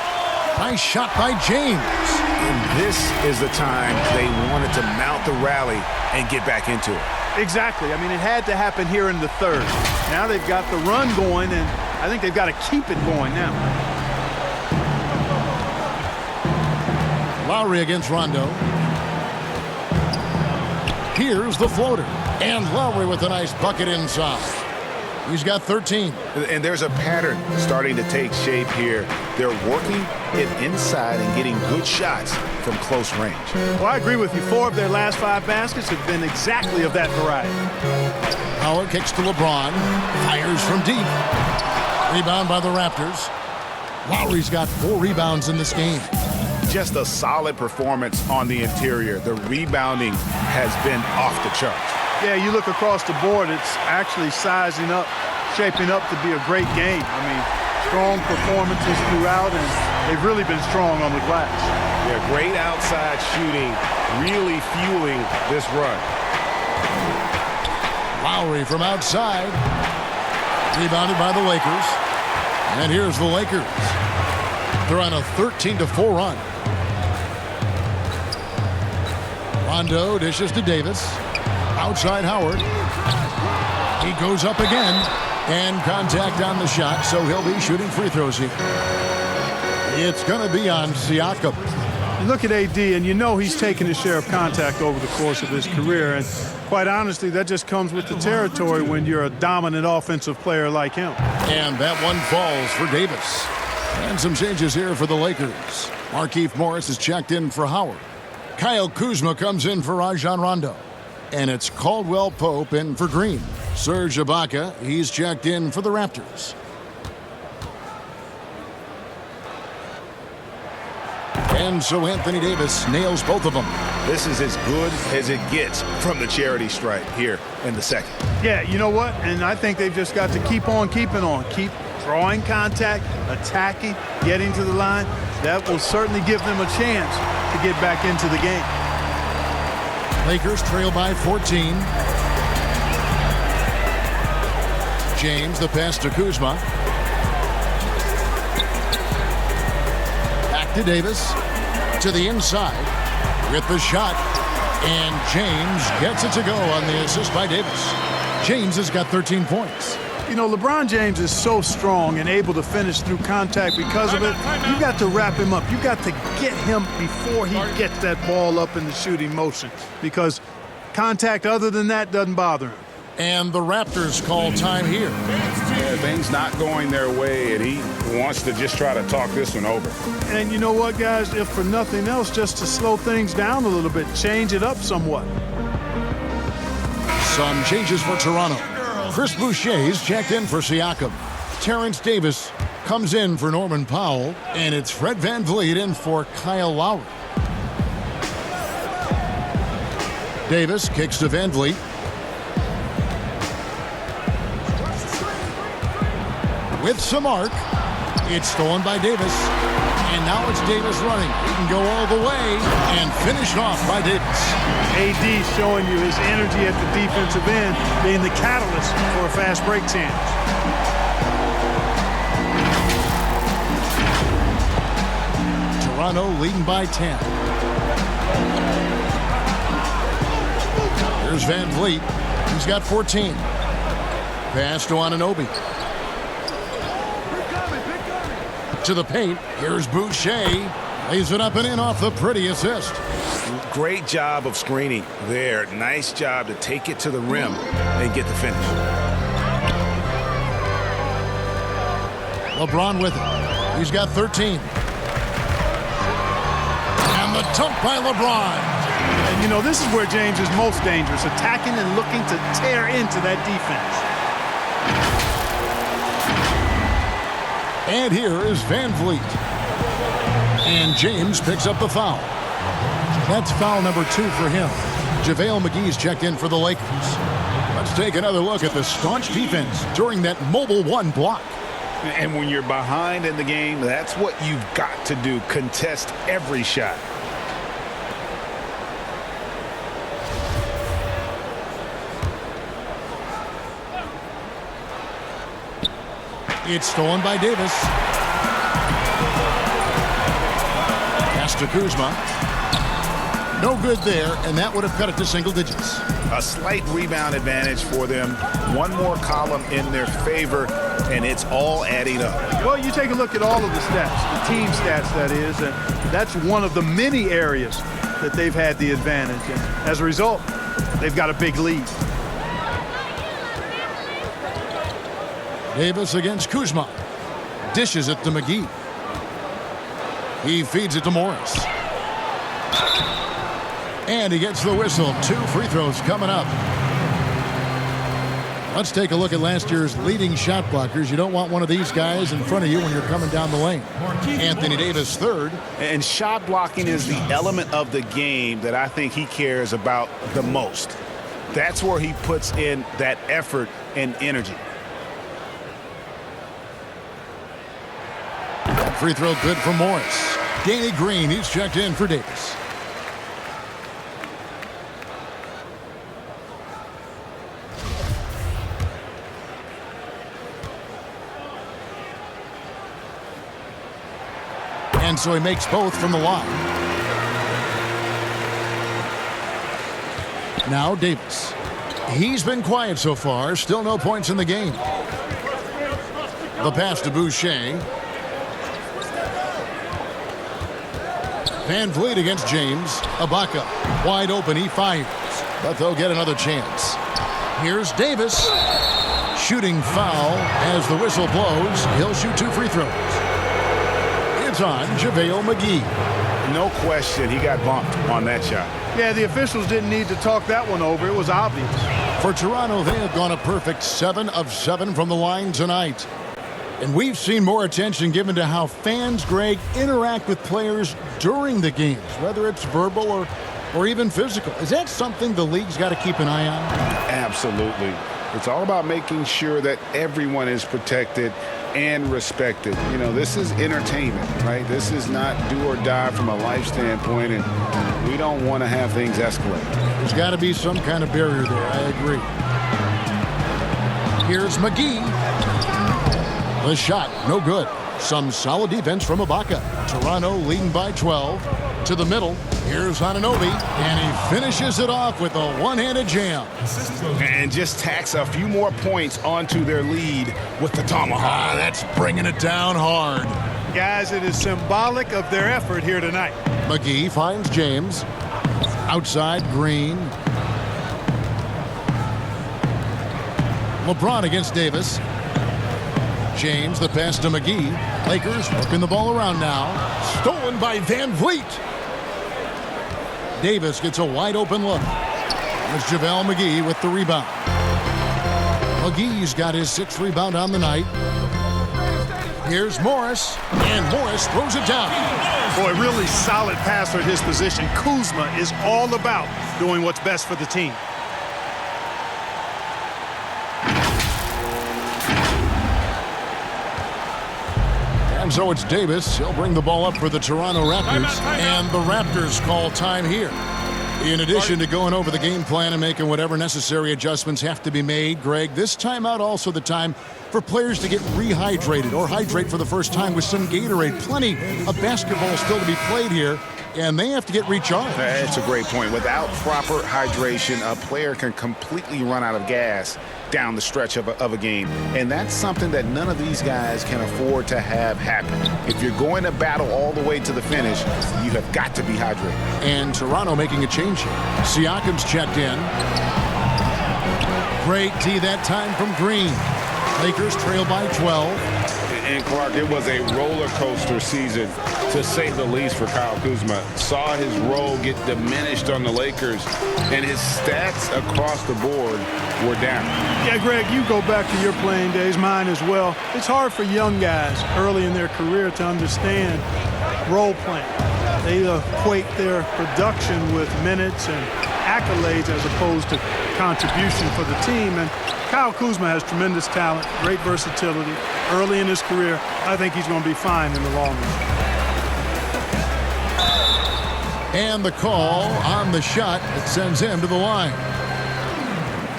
Nice shot by James. And this is the time they wanted to mount the rally and get back into it. Exactly. I mean, it had to happen here in the third. Now they've got the run going, and I think they've got to keep it going now. Lowry against Rondo. Here's the floater. And Lowry with a nice bucket inside. He's got 13. And there's a pattern starting to take shape here. They're working it inside and getting good shots from close range. Well, I agree with you. 4 of their last 5 baskets have been exactly of that variety. Howard kicks to LeBron. Fires from deep. Rebound by the Raptors. Lowry's got 4 rebounds in this game. Just a solid performance on the interior. The rebounding has been off the charts. Yeah, you look across the board, it's actually sizing up, shaping up to be a great game. I mean, strong performances throughout, and they've really been strong on the glass. Yeah, great outside shooting, really fueling this run. Lowry from outside. Rebounded by the Lakers. And here's the Lakers. They're on a 13-4 run. Rondo dishes to Davis. Outside Howard. He goes up again. And contact on the shot, so he'll be shooting free throws here. It's going to be on Siakam. You look at AD, and you know he's taken his share of contact over the course of his career. And quite honestly, that just comes with the territory when you're a dominant offensive player like him. And that one falls for Davis. And some changes here for the Lakers. Markieff Morris is checked in for Howard. Kyle Kuzma comes in for Rajon Rondo. And it's Caldwell Pope in for Green. Serge Ibaka, he's checked in for the Raptors. And so Anthony Davis nails both of them. This is as good as it gets from the charity stripe here in the second. Yeah, you know what? And I think they've just got to keep on keeping on. Keep drawing contact, attacking, getting to the line. That will certainly give them a chance to get back into the game. Lakers trail by 14. James, the pass to Kuzma. Back to Davis. To the inside with the shot. And James gets it to go on the assist by Davis. James has got 13 points. You know, LeBron James is so strong and able to finish through contact because of it. You got to wrap him up. You got to get him before he gets that ball up in the shooting motion, because contact other than that doesn't bother him. And the Raptors call time here. Yeah, things not going their way, and he wants to just try to talk this one over. And you know what, guys? If for nothing else, just to slow things down a little bit, change it up somewhat. Some changes for Toronto. Chris Boucher's checked in for Siakam. Terrence Davis comes in for Norman Powell. And it's Fred VanVleet in for Kyle Lowry. Davis kicks to VanVleet. With some arc. It's stolen by Davis. And now it's Davis running. He can go all the way and finish off by Davis. AD showing you his energy at the defensive end, being the catalyst for a fast break chance. Toronto leading by 10. Here's VanVleet. He's got 14. Pass to Anunoby. To the paint. Here's Boucher. Lays it up and in off the pretty assist. Great job of screening there. Nice job to take it to the rim and get the finish. LeBron with it. He's got 13. And dunk by LeBron. And, you know, this is where James is most dangerous, attacking and looking to tear into that defense. And here is Van Vliet. And James picks up the foul. That's foul number 2 for him. JaVale McGee's checked in for the Lakers. Let's take another look at the staunch defense during that mobile 1 block. And when you're behind in the game, that's what you've got to do. Contest every shot. It's stolen by Davis. Pass to Kuzma. No good there, and that would have cut it to single digits. A slight rebound advantage for them. One more column in their favor, and it's all adding up. Well, you take a look at all of the stats, the team stats, that is, and that's one of the many areas that they've had the advantage. And as a result, they've got a big lead. Davis against Kuzma. Dishes it to McGee. He feeds it to Morris. And he gets the whistle. 2 free throws coming up. Let's take a look at last year's leading shot blockers. You don't want one of these guys in front of you when you're coming down the lane. Anthony Davis, 3rd. And shot blocking is the element of the game that I think he cares about the most. That's where he puts in that effort and energy. Free throw good for Morris. Danny Green, he's checked in for Davis. And so he makes both from the line. Now Davis. He's been quiet so far. Still no points in the game. The pass to Boucher. Van Vliet against James. Ibaka wide open. He fires. But they'll get another chance. Here's Davis. Shooting foul as the whistle blows. He'll shoot 2 free throws. It's on JaVale McGee. No question, he got bumped on that shot. Yeah, the officials didn't need to talk that one over. It was obvious. For Toronto, they have gone a perfect 7 of 7 from the line tonight. And we've seen more attention given to how fans, Greg, interact with players during the games, whether it's verbal or even physical. Is that something the league's got to keep an eye on? Absolutely. It's all about making sure that everyone is protected and respected. You know, this is entertainment, right? This is not do or die from a life standpoint, and we don't want to have things escalate. There's got to be some kind of barrier there. I agree. Here's McGee. The shot, no good. Some solid defense from Ibaka. Toronto leading by 12. To the middle. Here's Anunoby, and he finishes it off with a one-handed jam. And just tacks a few more points onto their lead with the tomahawk. That's bringing it down hard. Guys, it is symbolic of their effort here tonight. McGee finds James. Outside, Green. LeBron against Davis. James, the pass to McGee. Lakers working the ball around now. Stolen by Van Vliet. Davis gets a wide open look. There's JaVale McGee with the rebound. McGee's got his 6th rebound on the night. Here's Morris, and Morris throws it down. Boy, really solid passer at his position. Kuzma is all about doing what's best for the team. And so it's Davis. He'll bring the ball up for the Toronto Raptors. And the Raptors call time here. In addition to going over the game plan and making whatever necessary adjustments have to be made, Greg, this timeout also the time for players to get rehydrated or hydrate for the first time with some Gatorade. Plenty of basketball still to be played here, and they have to get recharged. That's a great point. Without proper hydration, a player can completely run out of gas down the stretch of a game. And that's something that none of these guys can afford to have happen. If you're going to battle all the way to the finish, you have got to be hydrated. And Toronto making a change here. Siakam's checked in. Great D that time from Green. Lakers trail by 12. And Clark, it was a roller coaster season, to say the least, for Kyle Kuzma. Saw his role get diminished on the Lakers, and his stats across the board were down. Yeah, Greg, you go back to your playing days, mine as well. It's hard for young guys early in their career to understand role playing. They equate their production with minutes and accolades as opposed to contribution for the team. And Kyle Kuzma has tremendous talent, great versatility. Early in his career, I think he's going to be fine in the long run. And the call on the shot that sends him to the line.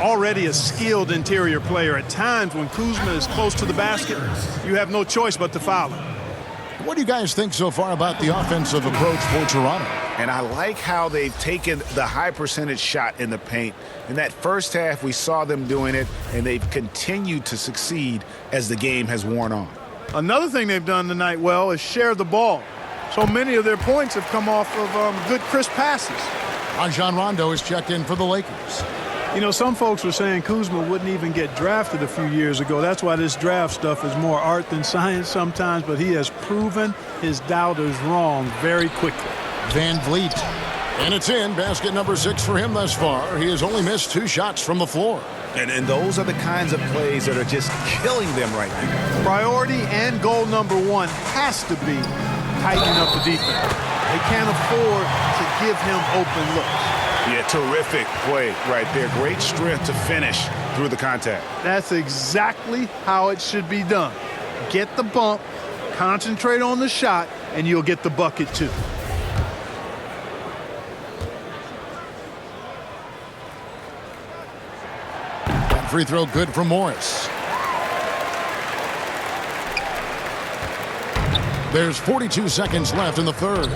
Already a skilled interior player. At times when Kuzma is close to the basket, you have no choice but to foul him. What do you guys think so far about the offensive approach for Toronto? And I like how they've taken the high percentage shot in the paint. In that first half, we saw them doing it, and they've continued to succeed as the game has worn on. Another thing they've done tonight well is share the ball. So many of their points have come off of good, crisp passes. Rajon Rondo is checked in for the Lakers. You know, some folks were saying Kuzma wouldn't even get drafted a few years ago. That's why this draft stuff is more art than science sometimes, but he has proven his doubters wrong very quickly. Van Vliet. And it's in. Basket number 6 for him thus far. He has only missed 2 shots from the floor. And those are the kinds of plays that are just killing them right now. Priority and goal number 1 has to be tightening up the defense. They can't afford to give him open looks. Yeah, terrific play right there. Great strength to finish through the contact. That's exactly how it should be done. Get the bump, concentrate on the shot, and you'll get the bucket too. That free throw good for Morris. There's 42 seconds left in the third.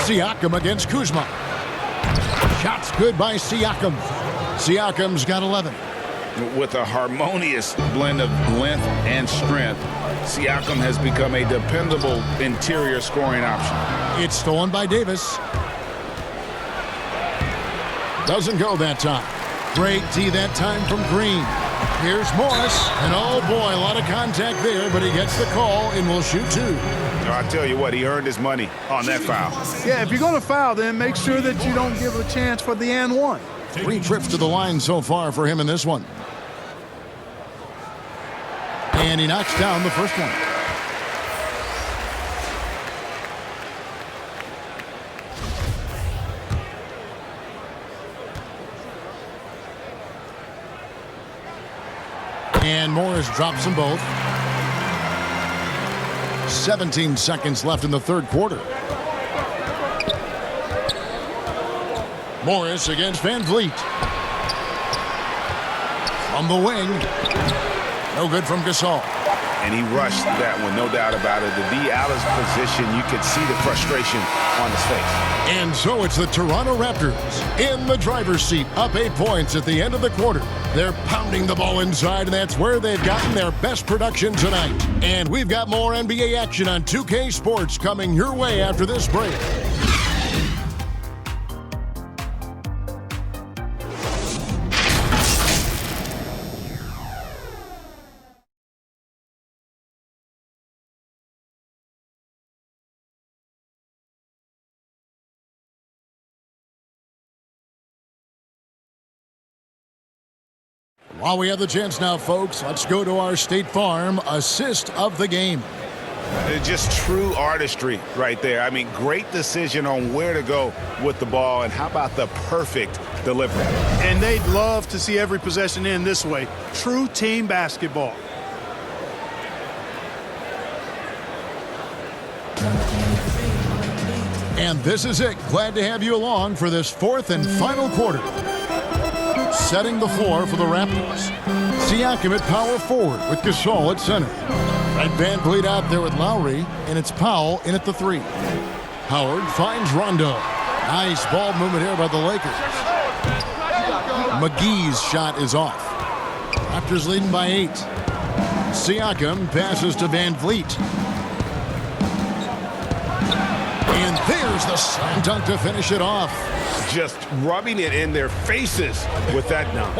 Siakam against Kuzma. Shots good by Siakam. Siakam's got 11. With a harmonious blend of length and strength, Siakam has become a dependable interior scoring option. It's stolen by Davis. Doesn't go that time. Great D that time from Green. Here's Morris, and oh boy, a lot of contact there, but he gets the call and will shoot 2. I'll tell you what, he earned his money on that foul. Yeah, if you're going to foul, then make sure that you don't give a chance for the and 1. 3 trips to the line so far for him in this one. And he knocks down the first one. And Morris drops them both. 17 seconds left in the third quarter. Morris against Van Vliet. From the wing. No good from Gasol. And he rushed that one, no doubt about it. The D out of position, you could see the frustration on his face. And so it's the Toronto Raptors in the driver's seat, up 8 points at the end of the quarter. They're pounding the ball inside, and that's where they've gotten their best production tonight. And we've got more NBA action on 2K Sports coming your way after this break. While we have the chance now, folks, let's go to our State Farm assist of the game. Just true artistry right there. I mean, great decision on where to go with the ball, and how about the perfect delivery. And they'd love to see every possession end this way. True team basketball. And this is it. Glad to have you along for this fourth and final quarter. Setting the floor for the Raptors. Siakam at power forward with Gasol at center. And Van Vliet out there with Lowry, and it's Powell in at the 3. Howard finds Rondo. Nice ball movement here by the Lakers. McGee's shot is off. Raptors leading by 8. Siakam passes to Van Vliet. And there's the slam dunk to finish it off. Just rubbing it in their faces with that dunk.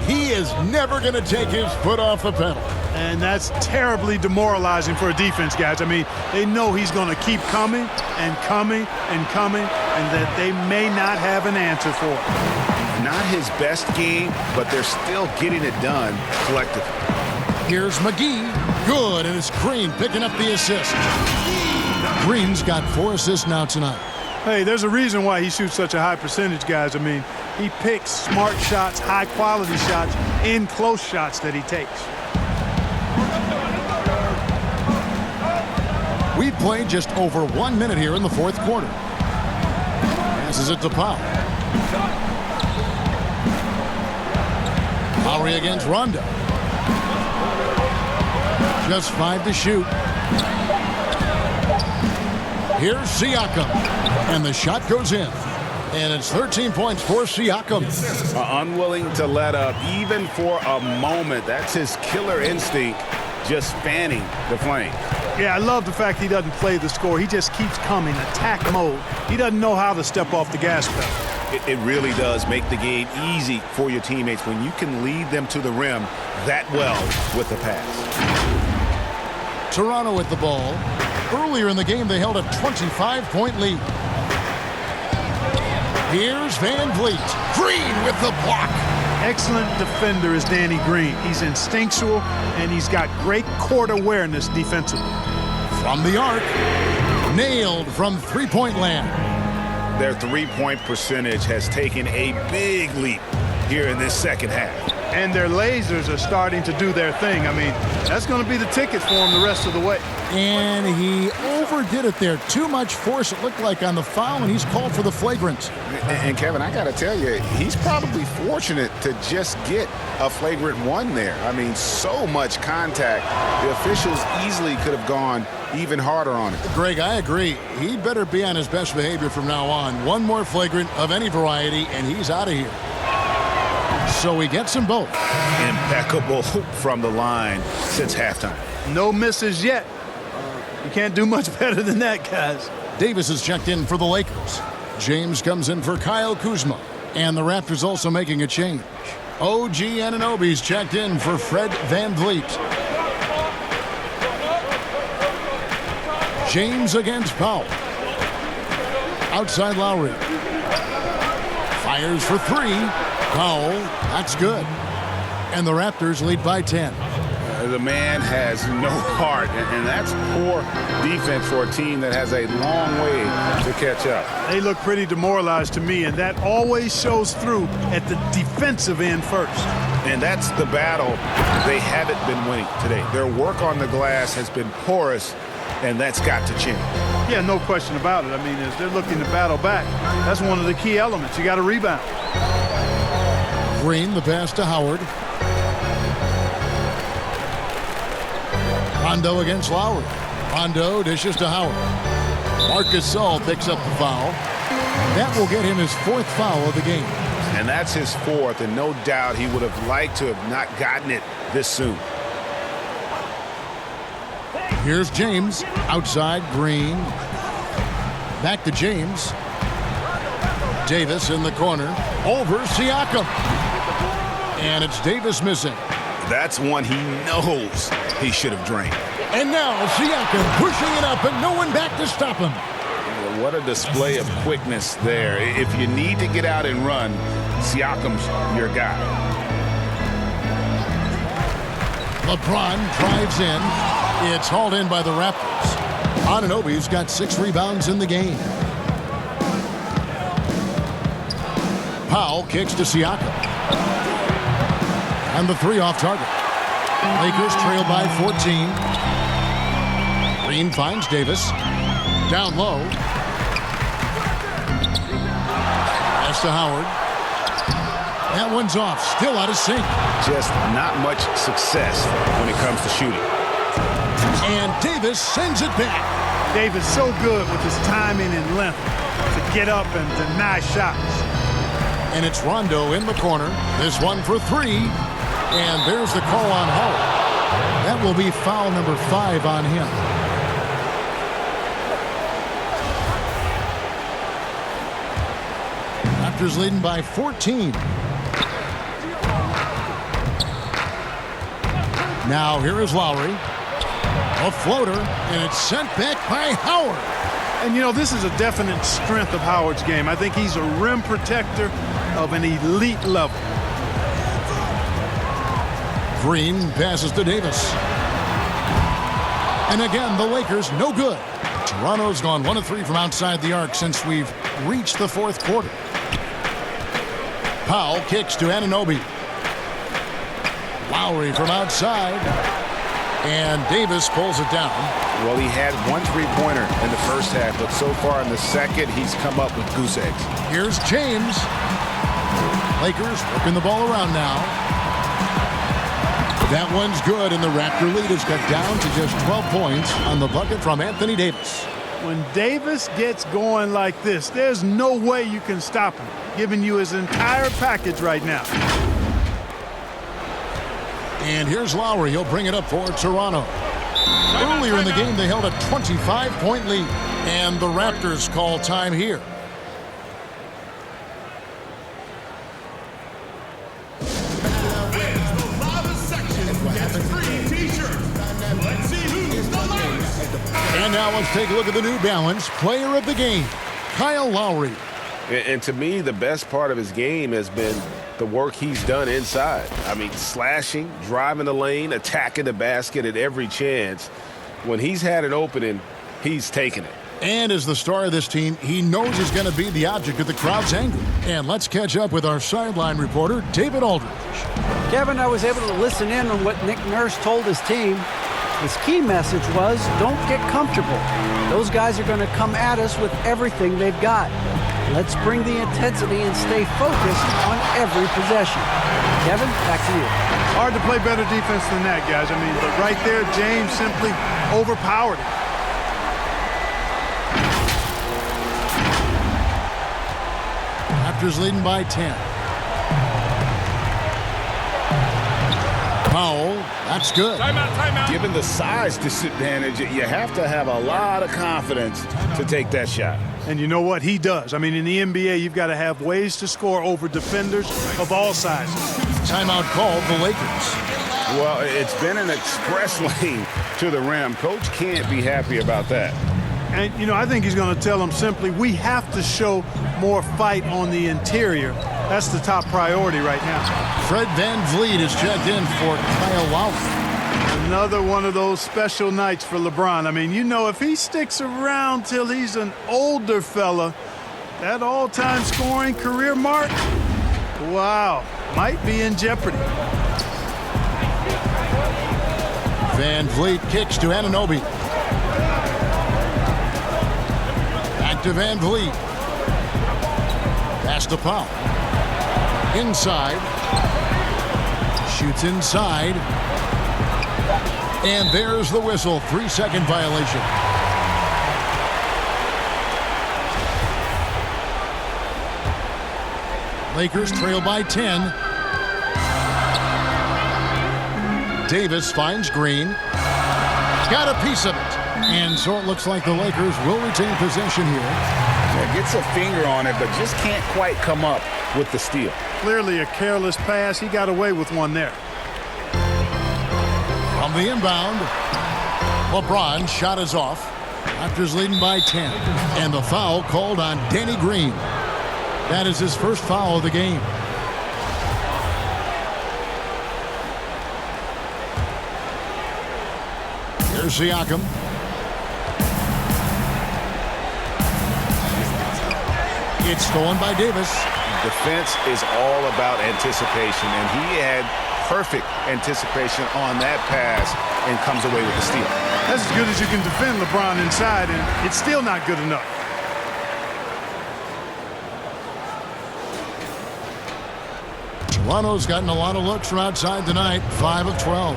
He is never going to take his foot off the pedal. And that's terribly demoralizing for a defense, guys. I mean, they know he's going to keep coming and coming and coming, and that they may not have an answer for it. Not his best game, but they're still getting it done collectively. Here's McGee. Good, and it's Green picking up the assist. Green's got 4 assists now tonight. Hey, there's a reason why he shoots such a high percentage, guys. I mean, he picks smart shots, high-quality shots, in close shots that he takes. We played just over 1 minute here in the fourth quarter. Passes it to Powell. Lowry against Rondo. Just 5 to shoot. Here's Siakam. And the shot goes in. And it's 13 points for Siakam. Unwilling to let up even for a moment. That's his killer instinct, just fanning the flame. Yeah, I love the fact he doesn't play the score. He just keeps coming, attack mode. He doesn't know how to step off the gas pedal. It really does make the game easy for your teammates when you can lead them to the rim that well with the pass. Toronto with the ball. Earlier in the game, they held a 25-point lead. Here's Van Vliet. Green with the block. Excellent defender is Danny Green. He's instinctual, and he's got great court awareness defensively. From the arc. Nailed from three-point land. Their three-point percentage has taken a big leap here in this second half. And their lasers are starting to do their thing. I mean, that's going to be the ticket for him the rest of the way. And he overdid it there. Too much force, it looked like, on the foul, and he's called for the flagrant. And Kevin, I got to tell you, he's probably fortunate to just get a flagrant one there. I mean, so much contact. The officials easily could have gone even harder on it. Greg, I agree. He better be on his best behavior from now on. One more flagrant of any variety, and he's out of here. So he gets them both. Impeccable from the line since halftime. No misses yet. You can't do much better than that, guys. Davis is checked in for the Lakers. James comes in for Kyle Kuzma. And the Raptors also making a change. OG Anunoby's checked in for Fred Van Vliet. James against Powell. Outside Lowry. Fires for 3. Powell, that's good. And the Raptors lead by 10. The man has no heart, and that's poor defense for a team that has a long way to catch up. They look pretty demoralized to me, and that always shows through at the defensive end first. And that's the battle they haven't been winning today. Their work on the glass has been porous, and that's got to change. Yeah, no question about it. I mean, as they're looking to battle back, that's one of the key elements. You got to rebound. Green, the pass to Howard. Rondo against Lowry. Rondo dishes to Howard. Marcus Saul picks up the foul. That will get him his 4th foul of the game. And that's his 4th, and no doubt he would have liked to have not gotten it this soon. Here's James. Outside, Green. Back to James. Davis in the corner. Over Siakam. And it's Davis missing. That's one he knows he should have drained. And now Siakam pushing it up and no one back to stop him. What a display of quickness there. If you need to get out and run, Siakam's your guy. LeBron drives in. It's hauled in by the Raptors. Anunoby's got 6 rebounds in the game. Powell kicks to Siakam. And the 3 off target. Lakers trail by 14. Green finds Davis. Down low. Pass to Howard. That one's off. Still out of sync. Just not much success when it comes to shooting. And Davis sends it back. Davis so good with his timing and length to get up and deny shots. And it's Rondo in the corner. This one for 3. And there's the call on Howard. That will be foul number 5 on him. Raptors leading by 14. Now here is Lowry. A floater, and it's sent back by Howard. And, you know, this is a definite strength of Howard's game. I think he's a rim protector of an elite level. Green passes to Davis. And again, the Lakers no good. Toronto's gone 1 of 3 from outside the arc since we've reached the fourth quarter. Powell kicks to Anunoby. Lowry from outside. And Davis pulls it down. Well, he had 1 3-pointer in the first half, but so far in the second, he's come up with goose eggs. Here's James. Lakers working the ball around now. That one's good, and the Raptor lead is cut down to just 12 points on the bucket from Anthony Davis. When Davis gets going like this, there's no way you can stop him, giving you his entire package right now. And here's Lowry. He'll bring it up for Toronto. Earlier in the game, they held a 25-point lead, and the Raptors call time here. And now let's take a look at the New Balance player of the game, Kyle Lowry. And to me, the best part of his game has been the work he's done inside. I mean, slashing, driving the lane, attacking the basket at every chance. When he's had an opening, he's taken it. And as the star of this team, he knows he's going to be the object of the crowd's anger. And let's catch up with our sideline reporter, David Aldridge. Kevin, I was able to listen in on what Nick Nurse told his team. His key message was, don't get comfortable. Those guys are going to come at us with everything they've got. Let's bring the intensity and stay focused on every possession. Kevin, back to you. Hard to play better defense than that, guys. I mean, but right there, James simply overpowered it. Raptors leading by 10. Powell, that's good. Timeout. Given the size disadvantage, you have to have a lot of confidence to take that shot. And you know what? He does. I mean, in the NBA, you've got to have ways to score over defenders of all sizes. Timeout called the Lakers. Well, it's been an express lane to the rim. Coach can't be happy about that. And, you know, I think he's going to tell them simply, we have to show more fight on the interior. That's the top priority right now. Fred VanVleet is checked in for Kyle Lowry. Another one of those special nights for LeBron. I mean, you know, if he sticks around till he's an older fella, that all-time scoring career mark, wow, might be in jeopardy. VanVleet kicks to Anunoby. Back to VanVleet. Pass to Powell. Inside. Shoots inside. And there's the whistle. 3-second violation. Lakers trail by 10. Davis finds Green. Got a piece of it. And so it looks like the Lakers will retain possession here. Yeah, gets a finger on it, but just can't quite come up with the steal. Clearly a careless pass. He got away with one there. From the inbound, LeBron shot is off. Raptors leading by 10. And the foul called on Danny Green. That is his first foul of the game. Here's Siakam. It's stolen by Davis. Defense is all about anticipation, and he had perfect anticipation on that pass and comes away with the steal. That's as good as you can defend LeBron inside, and it's still not good enough. Toronto's gotten a lot of looks from outside tonight, 5 of 12.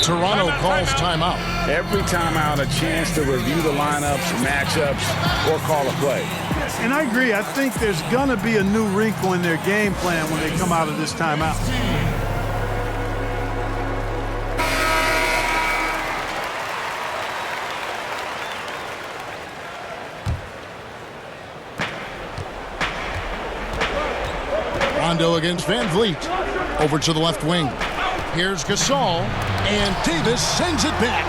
Toronto calls timeout. Every timeout, a chance to review the lineups, matchups, or call a play. And I agree. I think there's going to be a new wrinkle in their game plan when they come out of this timeout. Rondo against Van Vliet. Over to the left wing. Here's Gasol, and Davis sends it back.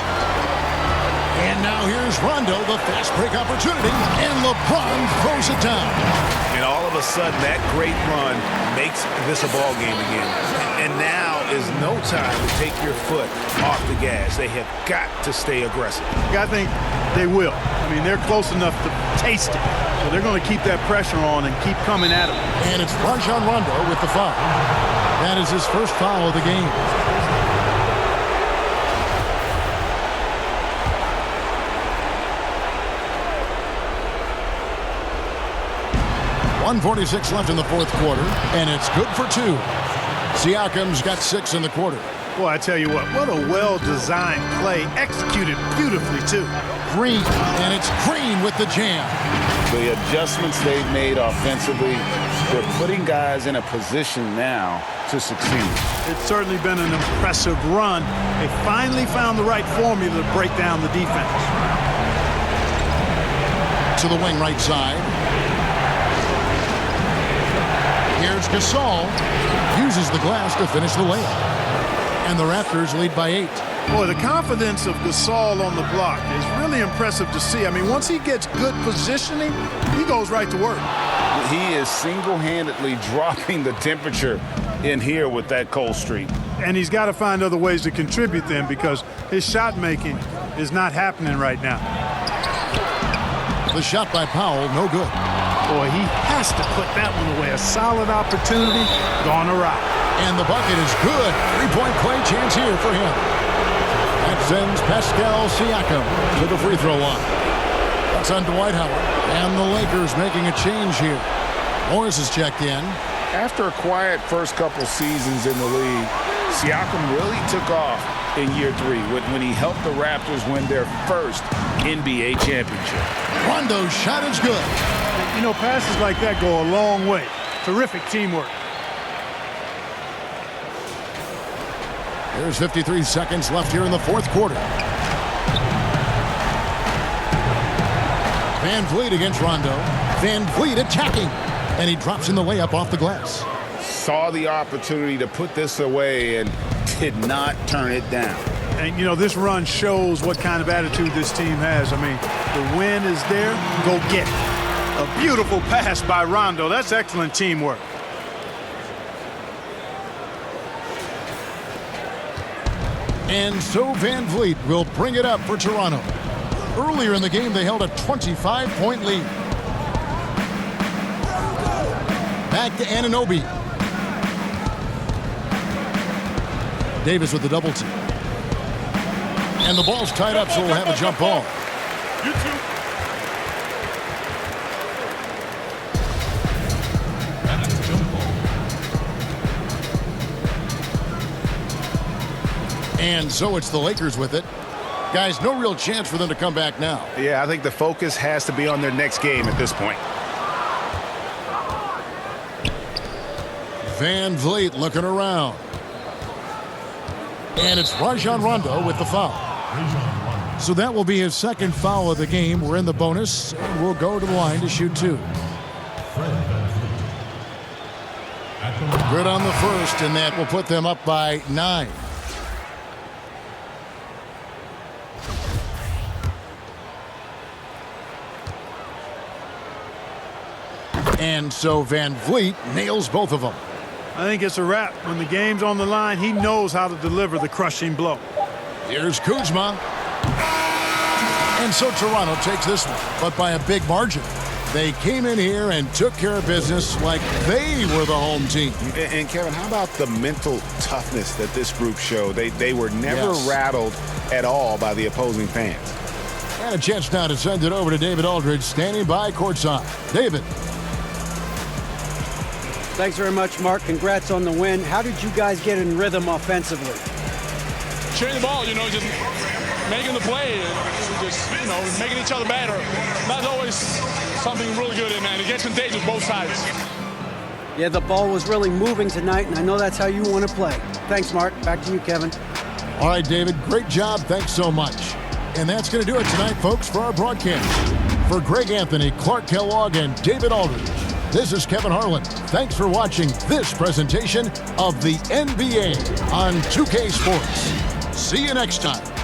And now here's Rondo, the fast break opportunity, and LeBron throws it down. And all of a sudden, that great run makes this a ball game again. And now is no time to take your foot off the gas. They have got to stay aggressive. I think they will. I mean, they're close enough to taste it. So they're going to keep that pressure on and keep coming at him. And it's Rajon Rondo with the foul. That is his first foul of the game. .146 left in the fourth quarter, and it's good for 2. Siakam's got 6 in the quarter. Boy, I tell you what a well-designed play, executed beautifully, too. Green, and it's Green with the jam. The adjustments they've made offensively, they're putting guys in a position now to succeed. It's certainly been an impressive run. They finally found the right formula to break down the defense. To the wing right side. Here's Gasol. Uses the glass to finish the layup. And the Raptors lead by 8. Boy, the confidence of Gasol on the block is really impressive to see. I mean, once he gets good positioning, he goes right to work. He is single-handedly dropping the temperature in here with that cold streak. And he's got to find other ways to contribute then, because his shot making is not happening right now. The shot by Powell, no good. Boy, he has to put that one away. A solid opportunity, gone awry. And the bucket is good. 3-point play chance here for him. That sends Pascal Siakam to the free throw line. That's on Dwight Howard. And the Lakers making a change here. Morris is checked in. After a quiet first couple seasons in the league, Siakam really took off in year 3 when he helped the Raptors win their first NBA championship. Rondo's shot is good. You know, passes like that go a long way. Terrific teamwork. There's 53 seconds left here in the fourth quarter. Van Vliet against Rondo. Van Vliet attacking. And he drops in the layup off the glass. Saw the opportunity to put this away and did not turn it down. And, you know, this run shows what kind of attitude this team has. I mean, the win is there. Go get it. A beautiful pass by Rondo. That's excellent teamwork. And so Van Vliet will bring it up for Toronto. Earlier in the game, they held a 25-point lead. Back to Anunoby. Davis with the double team. And the ball's tied up, so we'll have a jump ball. And so it's the Lakers with it. Guys, no real chance for them to come back now. Yeah, I think the focus has to be on their next game at this point. Van Vliet looking around. And it's Rajon Rondo with the foul. So that will be his second foul of the game. We're in the bonus, and we'll go to the line to shoot 2. Good on the first, and that will put them up by 9. And so Van Vliet nails both of them. I think it's a wrap. When the game's on the line, he knows how to deliver the crushing blow. Here's Kuzma. And so Toronto takes this one, but by a big margin. They came in here and took care of business like they were the home team. And Kevin, how about the mental toughness that this group showed? They were never rattled at all by the opposing fans. And a chance now to send it over to David Aldridge, standing by courtside. David. Thanks very much, Mark. Congrats on the win. How did you guys get in rhythm offensively? Sharing the ball, you know, just making the play, just, you know, making each other better. That's always something really good in, man. It gets contagious both sides. Yeah, the ball was really moving tonight, and I know that's how you want to play. Thanks, Mark. Back to you, Kevin. All right, David, great job. Thanks so much. And that's going to do it tonight, folks, for our broadcast. For Greg Anthony, Clark Kellogg, and David Aldridge, This is Kevin Harlan. Thanks for watching this presentation of the NBA on 2K Sports. See you next time.